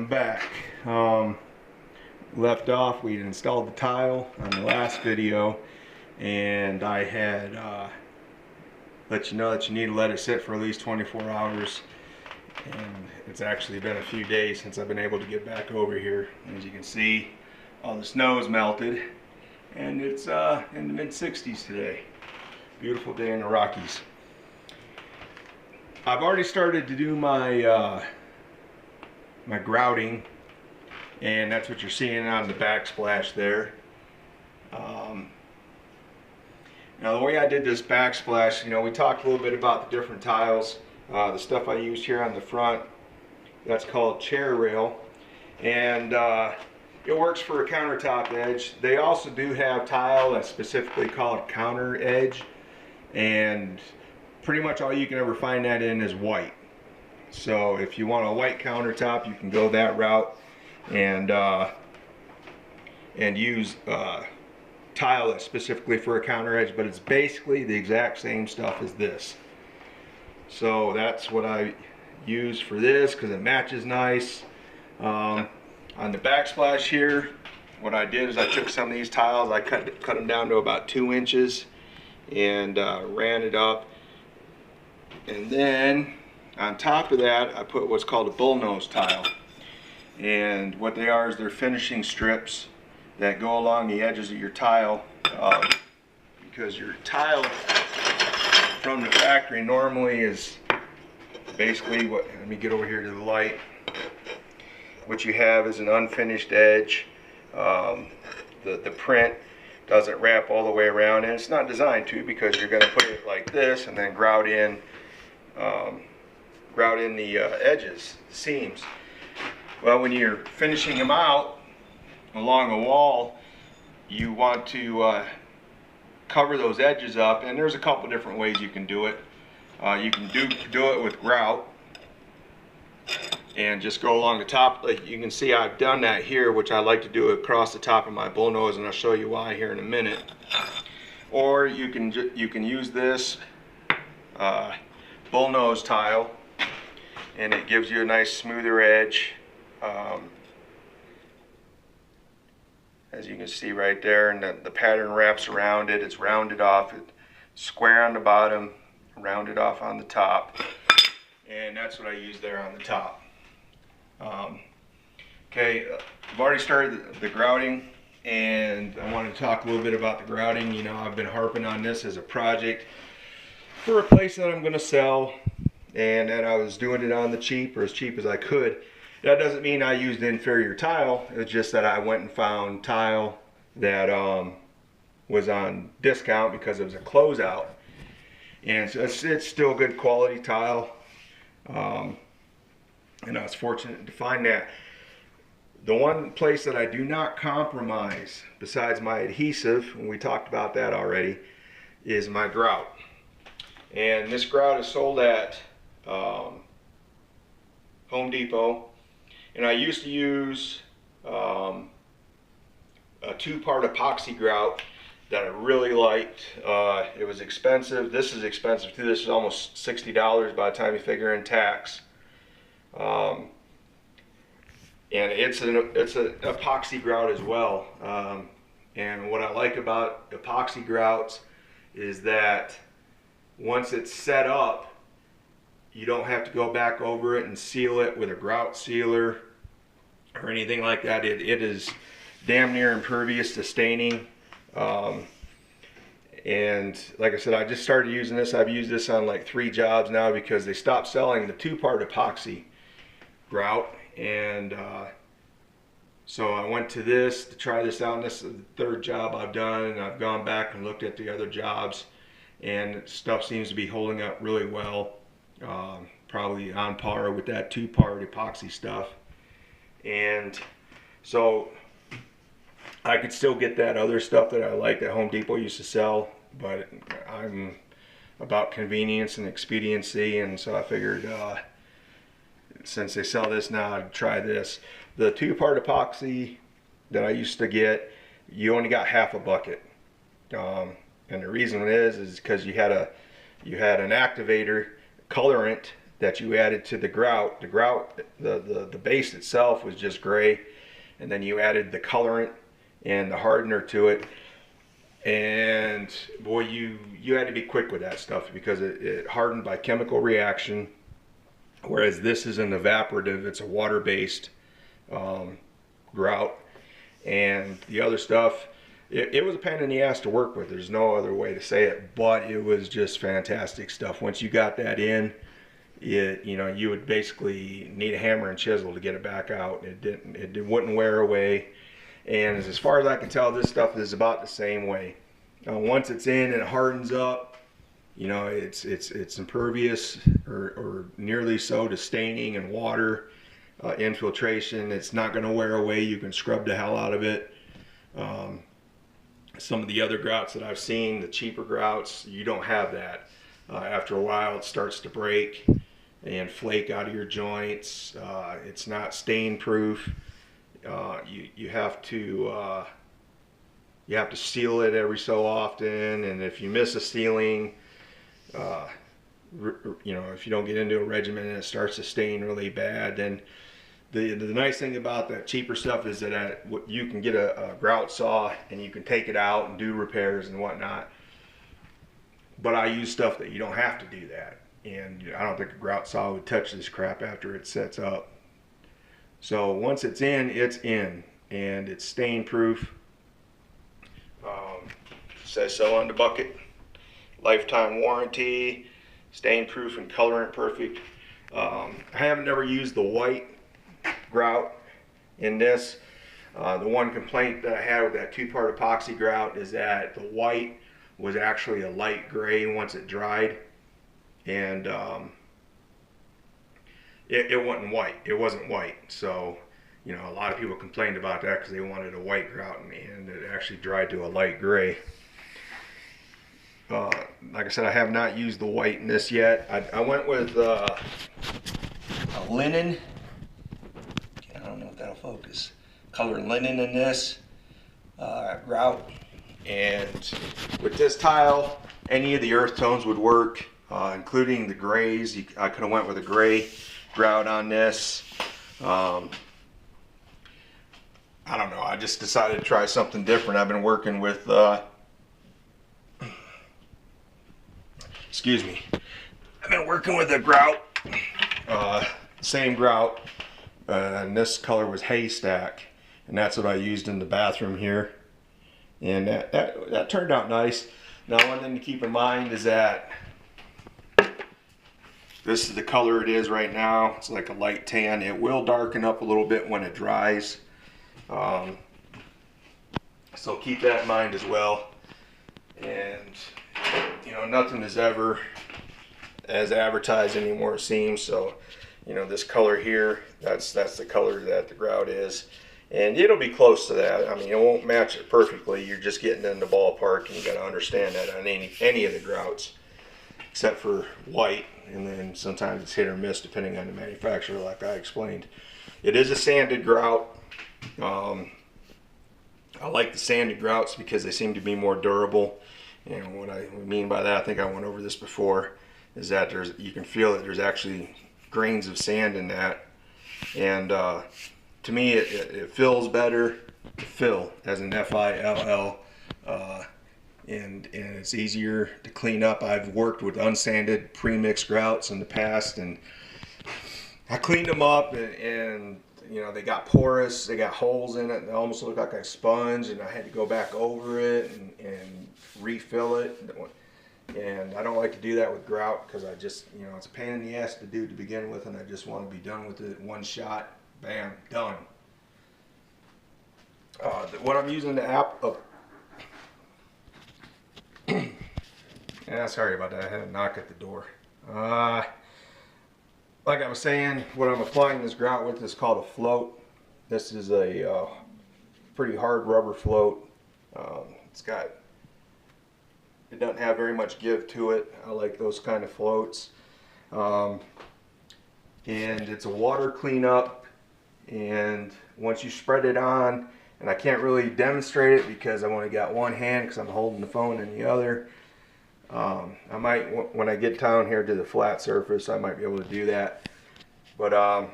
I'm back. Left off, we installed the tile on the last video, and I had let you know that you need to let it sit for at least 24 hours. And it's actually been a few days since I've been able to get back over here. As you can see, all the snow is melted, and it's in the mid-60s today. Beautiful day in the Rockies. I've already started to do my my grouting, and that's what you're seeing on the backsplash there. Now the way I did this backsplash, you know, we talked a little bit about the different tiles. The stuff I used here on the front, that's called chair rail, and it works for a countertop edge. They also do have tile that's specifically called counter edge, and pretty much all you can ever find that in is white. So if you want a white countertop, you can go that route and use tile that's specifically for a counter edge, but it's basically the exact same stuff as this. So that's what I use for this because it matches nice. On the backsplash here, what I did is I took some of these tiles, I cut them down to about 2 inches and ran it up, and then on top of that I put what's called a bullnose tile. And what they are is they're finishing strips that go along the edges of your tile, because your tile from the factory normally is basically what, let me get over here to the light, what you have is an unfinished edge. The print doesn't wrap all the way around, and it's not designed to, because you're going to put it like this and then grout in the edges, the seams. Well, when you're finishing them out along a wall, you want to cover those edges up, and there's a couple different ways you can do it. You can do it with grout and just go along the top. Like you can see, I've done that here, which I like to do across the top of my bullnose, and I'll show you why here in a minute. Or you can use this bullnose tile, and it gives you a nice smoother edge. As you can see right there, and the pattern wraps around it. It's rounded off, it's square on the bottom, rounded off on the top, and that's what I use there on the top. Okay, I've already started the grouting, and I want to talk a little bit about the grouting. You know, I've been harping on this as a project for a place that I'm going to sell, and that I was doing it on the cheap, or as cheap as I could. That doesn't mean I used inferior tile. It's just that I went and found tile that was on discount because it was a closeout, and so it's still good quality tile. And I was fortunate to find that. The one place that I do not compromise, besides my adhesive, and we talked about that already, is my grout. And this grout is sold at Home Depot. And I used to use a 2-part epoxy grout that I really liked. It was expensive. This is expensive too. This is almost $60 by the time you figure in tax. And it's an epoxy grout as well. And what I like about epoxy grouts is that once it's set up, you don't have to go back over it and seal it with a grout sealer or anything like that. It is damn near impervious to staining. And like I said, I just started using this. I've used this on like 3 jobs now because they stopped selling the 2-part epoxy grout. And so I went to this to try this out, and this is the 3rd job I've done, and I've gone back and looked at the other jobs, and stuff seems to be holding up really well. Probably on par with that 2-part epoxy stuff. And so I could still get that other stuff that I like that Home Depot used to sell, but I'm about convenience and expediency, and so I figured since they sell this now, I'd try this. The 2-part epoxy that I used to get, you only got half a bucket, and the reason is because you had an activator colorant that you added to the grout. The base itself was just gray, and then you added the colorant and the hardener to it. And boy, you had to be quick with that stuff because it hardened by chemical reaction. Whereas this is an evaporative, it's a water-based grout. And the other stuff, it was a pain in the ass to work with. There's no other way to say it, but it was just fantastic stuff. Once you got that in, you would basically need a hammer and chisel to get it back out. It wouldn't wear away. And as far as I can tell, this stuff is about the same way. Once it's in and it hardens up, it's impervious or nearly so to staining and water infiltration. It's not going to wear away. You can scrub the hell out of it. Some of the other grouts that I've seen, the cheaper grouts, you don't have that. After a while, it starts to break and flake out of your joints. It's not stain proof. You have to seal it every so often, and if you miss a sealing, if you don't get into a regimen and it starts to stain really bad, then the nice thing about that cheaper stuff is that you can get a grout saw and you can take it out and do repairs and whatnot. But I use stuff that you don't have to do that, and I don't think a grout saw would touch this crap after it sets up. So once it's in, and it's stain proof. Says so on the bucket. Lifetime warranty, stain proof and colorant perfect. I haven't ever used the white grout in this. The one complaint that I had with that 2-part epoxy grout is that the white was actually a light gray once it dried, and it wasn't white. It wasn't white. So a lot of people complained about that because they wanted a white grout, and it actually dried to a light gray. Like I said, I have not used the white in this yet. I went with a linen. I don't know if that'll focus. Color linen in this grout. And with this tile, any of the earth tones would work, including the grays. I could have went with a gray grout on this. I don't know. I just decided to try something different. I've been working with excuse me. I've been working with a grout, same grout, and this color was haystack, and that's what I used in the bathroom here, and that turned out nice. Now, one thing to keep in mind is that this is the color it is right now. It's like a light tan. It will darken up a little bit when it dries, so keep that in mind as well. And nothing is ever as advertised anymore, it seems. So this color here, that's the color that the grout is, and it'll be close to that. I mean, it won't match it perfectly. You're just getting in the ballpark, and you got to understand that on any of the grouts, except for white, and then sometimes it's hit or miss depending on the manufacturer, like I explained. It is a sanded grout. I like the sanded grouts because they seem to be more durable. And what I mean by that, I think I went over this before, is that you can feel that there's actually grains of sand in that. And to me, it fills better. Fill, as in F-I-L-L. And it's easier to clean up. I've worked with unsanded pre-mixed grouts in the past, and I cleaned them up, and they got porous, they got holes in it, they almost look like a sponge, and I had to go back over it and refill it. And I don't like to do that with grout because I just, it's a pain in the ass to do to begin with, and I just want to be done with it. One shot, bam, done. What I'm using the app of, yeah, sorry about that, I had a knock at the door. Like I was saying, what I'm applying this grout with is called a float. This is a pretty hard rubber float. It doesn't have very much give to it. I like those kind of floats. And it's a water cleanup. And once you spread it on, and I can't really demonstrate it because I've only got one hand because I'm holding the phone in the other. I might, when I get down here to the flat surface, I might be able to do that. But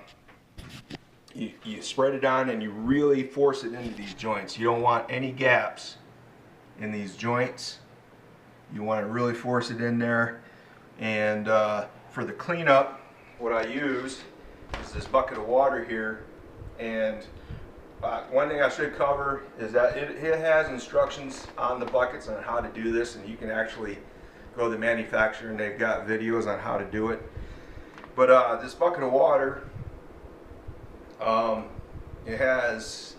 you spread it on and you really force it into these joints. You don't want any gaps in these joints. You want to really force it in there. And for the cleanup, what I use is this bucket of water here. And one thing I should cover is that it has instructions on the buckets on how to do this, and you can actually go to the manufacturer and they've got videos on how to do it. But this bucket of water, it has,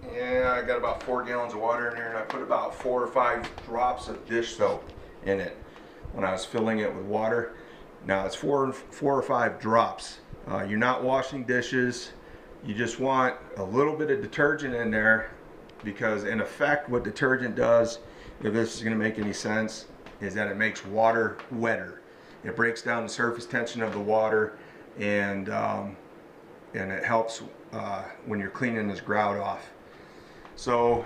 I got about 4 gallons of water in there, and I put about 4 or 5 drops of dish soap in it when I was filling it with water. Now it's 4 or 5 drops. You're not washing dishes. You just want a little bit of detergent in there, because in effect what detergent does, if this is going to make any sense, is that it makes water wetter. It breaks down the surface tension of the water, and it helps when you're cleaning this grout off. So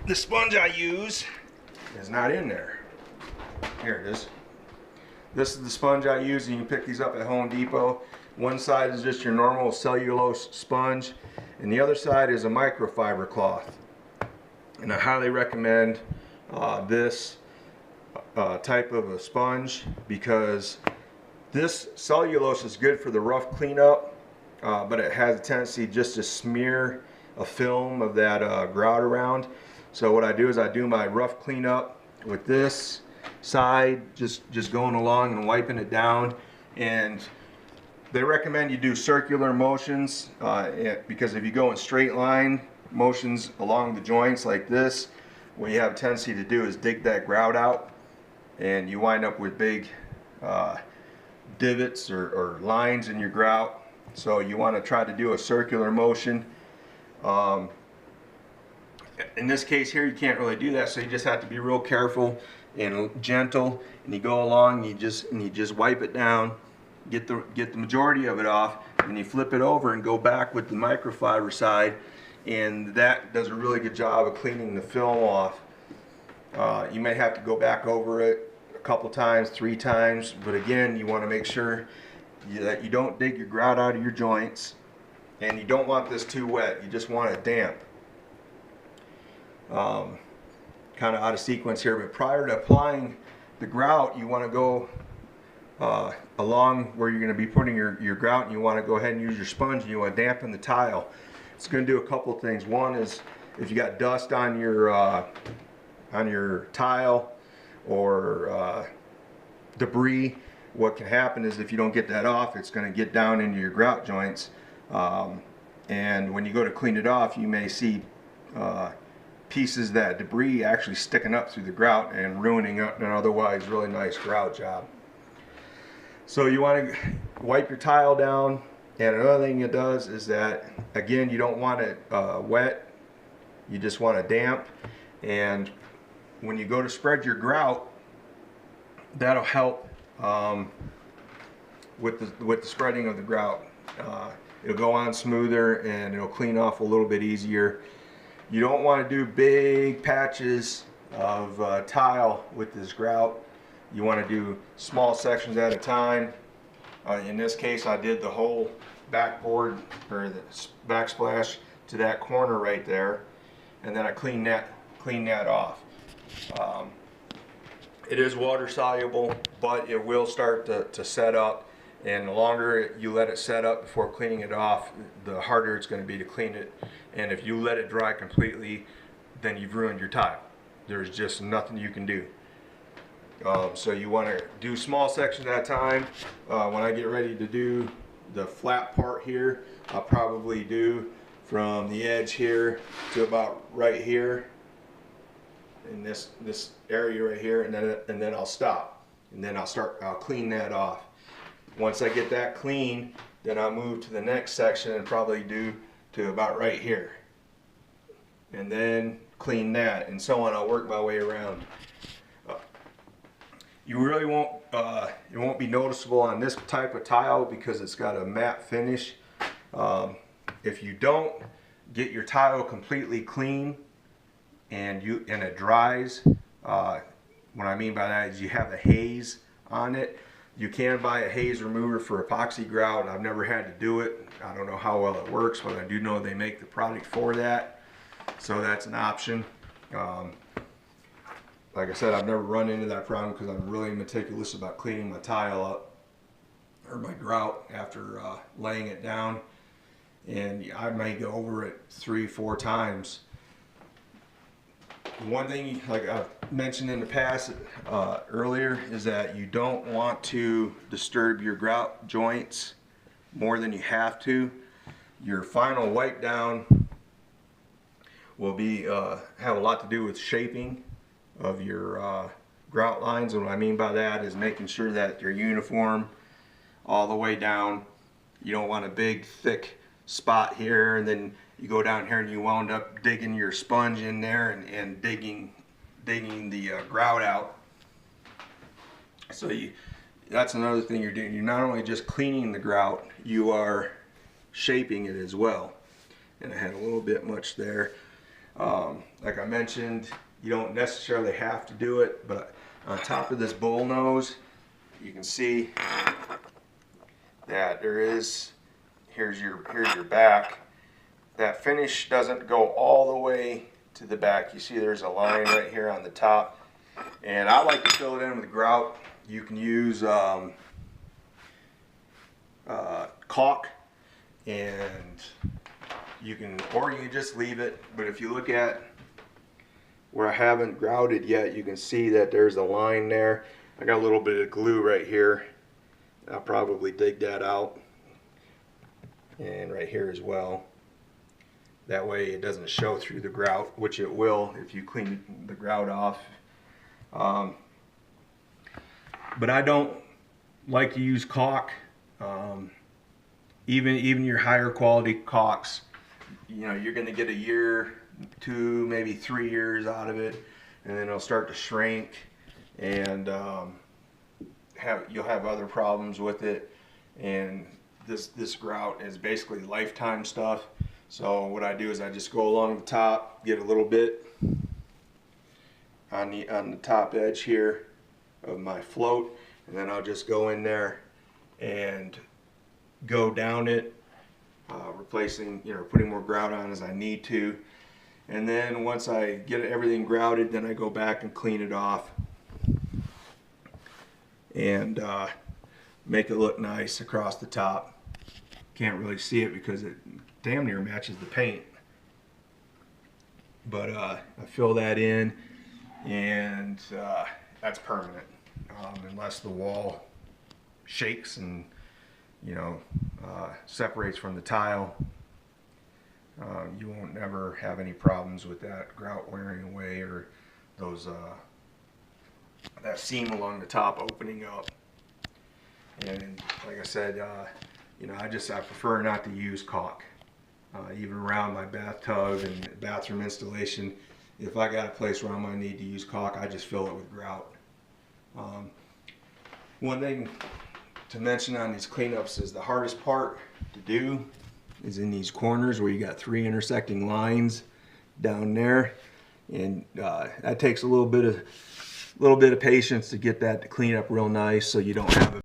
the sponge I use is not in there. Here it is. This is the sponge I use, and you can pick these up at Home Depot. One side is just your normal cellulose sponge, and the other side is a microfiber cloth. And I highly recommend this type of a sponge, because this cellulose is good for the rough cleanup, but it has a tendency just to smear a film of that grout around. So what I do is I do my rough cleanup with this side, just going along and wiping it down. And they recommend you do circular motions, because if you go in straight line motions along the joints like this, what you have a tendency to do is dig that grout out, and you wind up with big divots or lines in your grout. So you want to try to do a circular motion. In this case here, you can't really do that, so you just have to be real careful and gentle, and you go along, and you just wipe it down, get the majority of it off, and you flip it over and go back with the microfiber side, and that does a really good job of cleaning the film off. You may have to go back over it a couple times, 3 times, but again, you want to make sure that you don't dig your grout out of your joints, and you don't want this too wet. You just want it damp. Kind of out of sequence here, but prior to applying the grout, you want to go along where you're going to be putting your grout, and you want to go ahead and use your sponge, and you want to dampen the tile. It's going to do a couple of things. One is, if you got dust on your tile or debris, what can happen is, if you don't get that off, it's going to get down into your grout joints, and when you go to clean it off, you may see pieces, that debris actually sticking up through the grout and ruining an otherwise really nice grout job. So you want to wipe your tile down, and another thing it does is that, again, you don't want it wet, you just want it damp. And when you go to spread your grout, that'll help with the spreading of the grout. It'll go on smoother, and it'll clean off a little bit easier. You don't want to do big patches of tile with this grout. You want to do small sections at a time. In this case, I did the whole backboard, or the backsplash, to that corner right there, and then I cleaned that off. It is water soluble, but it will start to set up, and the longer you let it set up before cleaning it off, the harder it's going to be to clean it. And if you let it dry completely, then you've ruined your tile. There's just nothing you can do. So you want to do small sections at a time. When I get ready to do the flat part here, I'll probably do from the edge here to about right here, in this area right here, and then I'll stop, and then I'll clean that off. Once I get that clean, then I'll move to the next section and probably do to about right here, and then clean that, and so on. I'll work my way around. You really won't, it won't be noticeable on this type of tile because it's got a matte finish. If you don't get your tile completely clean and it dries, what I mean by that is you have a haze on it. You can buy a haze remover for epoxy grout. I've never had to do it. I don't know how well it works, but I do know they make the product for that. So that's an option. Like I said, I've never run into that problem because I'm really meticulous about cleaning my tile up or my grout after laying it down. And I may go over it 3-4 times. One thing, like I've mentioned in the past earlier, is that you don't want to disturb your grout joints more than you have to. Your final wipe down will be have a lot to do with shaping of your grout lines. And what I mean by that is making sure that they're uniform all the way down. You don't want a big thick spot here and then you go down here and you wound up digging your sponge in there and digging the grout out. So that's another thing you're doing. You're not only just cleaning the grout, you are shaping it as well. And I had a little bit much there. Like I mentioned, you don't necessarily have to do it, but on top of this bull nose, you can see that there is, here's your back. That finish doesn't go all the way to the back. You see there's a line right here on the top. And I like to fill it in with grout. You can use caulk, and you can just leave it. But if you look at where I haven't grouted yet, you can see that there's a line there. I got a little bit of glue right here. I'll probably dig that out, and right here as well. That way it doesn't show through the grout, which it will if you clean the grout off. But I don't like to use caulk. Even your higher quality caulks, you know, you're going to get 1 year, 2, maybe 3 years out of it, and then it'll start to shrink, and you'll have other problems with it. And this grout is basically lifetime stuff. So what I do is I just go along the top, get a little bit on the top edge here of my float, and then I'll just go in there and go down it, replacing, putting more grout on as I need to. And then once I get everything grouted, then I go back and clean it off and make it look nice across the top. Can't really see it because it damn near matches the paint. But I fill that in, and that's permanent. Unless the wall shakes and separates from the tile, you won't never have any problems with that grout wearing away, or those that seam along the top opening up. And like I said, I prefer not to use caulk. Even around my bathtub and bathroom installation, if I got a place where I'm going to need to use caulk, I just fill it with grout. One thing to mention on these cleanups is the hardest part to do is in these corners where you got 3 intersecting lines down there, and that takes a little bit of patience to get that to clean up real nice, so you don't have a